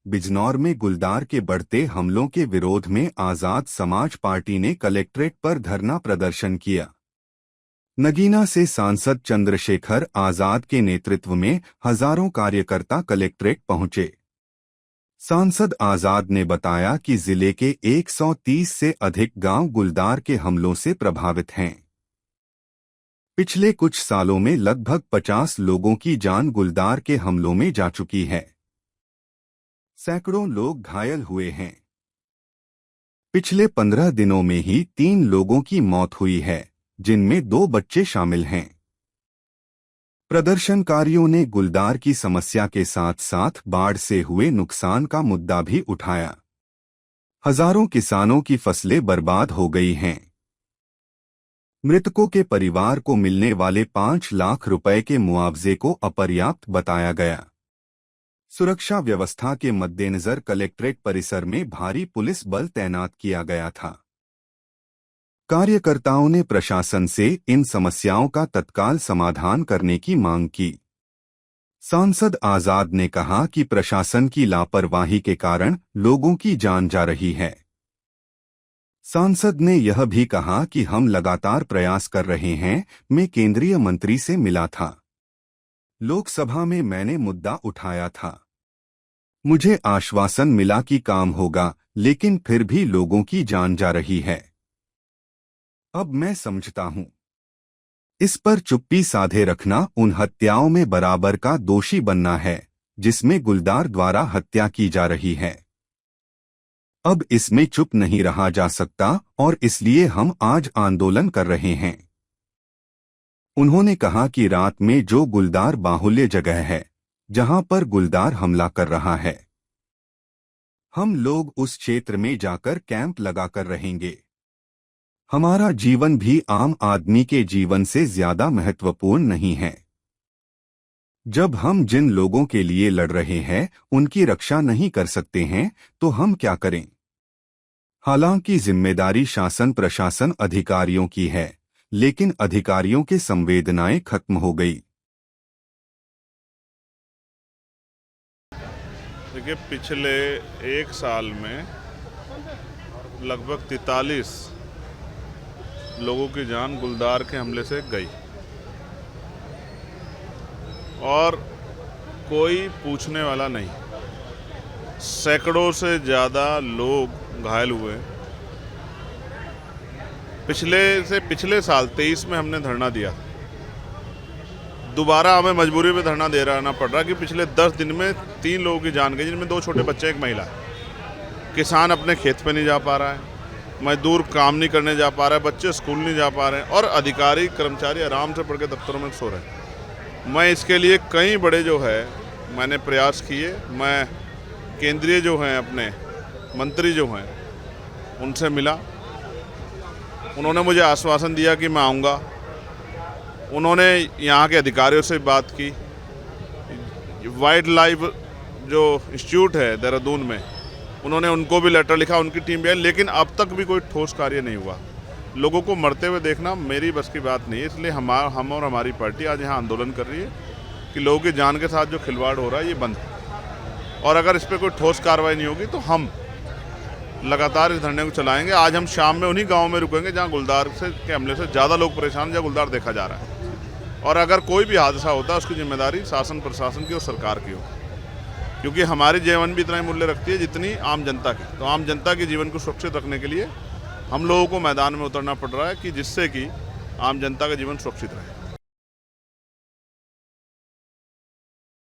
बिजनौर में गुलदार के बढ़ते हमलों के विरोध में आजाद समाज पार्टी ने कलेक्ट्रेट पर धरना प्रदर्शन किया। नगीना से सांसद चंद्रशेखर आजाद के नेतृत्व में हजारों कार्यकर्ता कलेक्ट्रेट पहुंचे। सांसद आजाद ने बताया कि जिले के 130 से अधिक गांव गुलदार के हमलों से प्रभावित हैं। पिछले कुछ सालों में लगभग 50 लोगों की जान गुलदार के हमलों में जा चुकी है। सैकड़ों लोग घायल हुए हैं। पिछले 15 दिनों में ही 3 लोगों की मौत हुई है, जिनमें 2 बच्चे शामिल हैं। प्रदर्शनकारियों ने गुलदार की समस्या के साथ साथ बाढ़ से हुए नुकसान का मुद्दा भी उठाया। हजारों किसानों की फसलें बर्बाद हो गई हैं। मृतकों के परिवार को मिलने वाले 5 लाख रुपए के मुआवजे को अपर्याप्त बताया गया। सुरक्षा व्यवस्था के मद्देनजर कलेक्ट्रेट परिसर में भारी पुलिस बल तैनात किया गया था। कार्यकर्ताओं ने प्रशासन से इन समस्याओं का तत्काल समाधान करने की मांग की। सांसद आजाद ने कहा कि प्रशासन की लापरवाही के कारण लोगों की जान जा रही है। सांसद ने यह भी कहा कि हम लगातार प्रयास कर रहे हैं। मैं केंद्रीय मंत्री से मिला था। लोकसभा में मैंने मुद्दा उठाया था। मुझे आश्वासन मिला कि काम होगा, लेकिन फिर भी लोगों की जान जा रही है। अब मैं समझता हूं, इस पर चुप्पी साधे रखना उन हत्याओं में बराबर का दोषी बनना है जिसमें गुलदार द्वारा हत्या की जा रही है। अब इसमें चुप नहीं रहा जा सकता और इसलिए हम आज आंदोलन कर रहे हैं। उन्होंने कहा कि रात में जो गुलदार बाहुल्य जगह है जहां पर गुलदार हमला कर रहा है, हम लोग उस क्षेत्र में जाकर कैंप लगाकर रहेंगे। हमारा जीवन भी आम आदमी के जीवन से ज्यादा महत्वपूर्ण नहीं है। जब हम जिन लोगों के लिए लड़ रहे हैं उनकी रक्षा नहीं कर सकते हैं तो हम क्या करें? हालांकि जिम्मेदारी शासन प्रशासन अधिकारियों की है, लेकिन अधिकारियों के संवेदनाएं खत्म हो गई। देखिए, पिछले 1 साल में लगभग 43 लोगों की जान गुलदार के हमले से गई और कोई पूछने वाला नहीं। सैकड़ों से ज़्यादा लोग घायल हुए। पिछले साल 23 में हमने धरना दिया। दोबारा हमें मजबूरी में धरना दे रहना पड़ रहा कि पिछले 10 दिन में 3 लोगों की जान गई, जिनमें 2 छोटे बच्चे, 1 महिला। किसान अपने खेत पे नहीं जा पा रहा है, मजदूर काम नहीं करने जा पा रहा है, बच्चे स्कूल नहीं जा पा रहे हैं और अधिकारी कर्मचारी आराम से पढ़ के दफ्तरों में सो रहे हैं। मैं इसके लिए कई बड़े जो है मैंने प्रयास किए। मैं केंद्रीय जो हैं अपने मंत्री जो हैं उनसे मिला। उन्होंने मुझे आश्वासन दिया कि मैं आऊँगा। उन्होंने यहाँ के अधिकारियों से बात की। वाइल्ड लाइफ जो इंस्टीट्यूट है देहरादून में, उन्होंने उनको भी लेटर लिखा, उनकी टीम भी आई, लेकिन अब तक भी कोई ठोस कार्य नहीं हुआ। लोगों को मरते हुए देखना मेरी बस की बात नहीं है, इसलिए हम और हमारी पार्टी आज यहाँ आंदोलन कर रही है कि लोगों की जान के साथ जो खिलवाड़ हो रहा है ये बंद। और अगर इस पर कोई ठोस कार्रवाई नहीं होगी तो हम लगातार इस धरने को चलाएंगे। आज हम शाम में उन्हीं गाँव में रुकेंगे जहाँ गुलदार के हमले से ज़्यादा लोग परेशान, जहाँ गुलदार देखा जा रहा है। और अगर कोई भी हादसा होता है उसकी जिम्मेदारी शासन प्रशासन की और सरकार की हो, क्योंकि हमारी जीवन भी इतना ही मूल्य रखती है जितनी आम जनता की। तो आम जनता के जीवन को सुरक्षित रखने के लिए हम लोगों को मैदान में उतरना पड़ रहा है कि जिससे कि आम जनता का जीवन सुरक्षित रहे।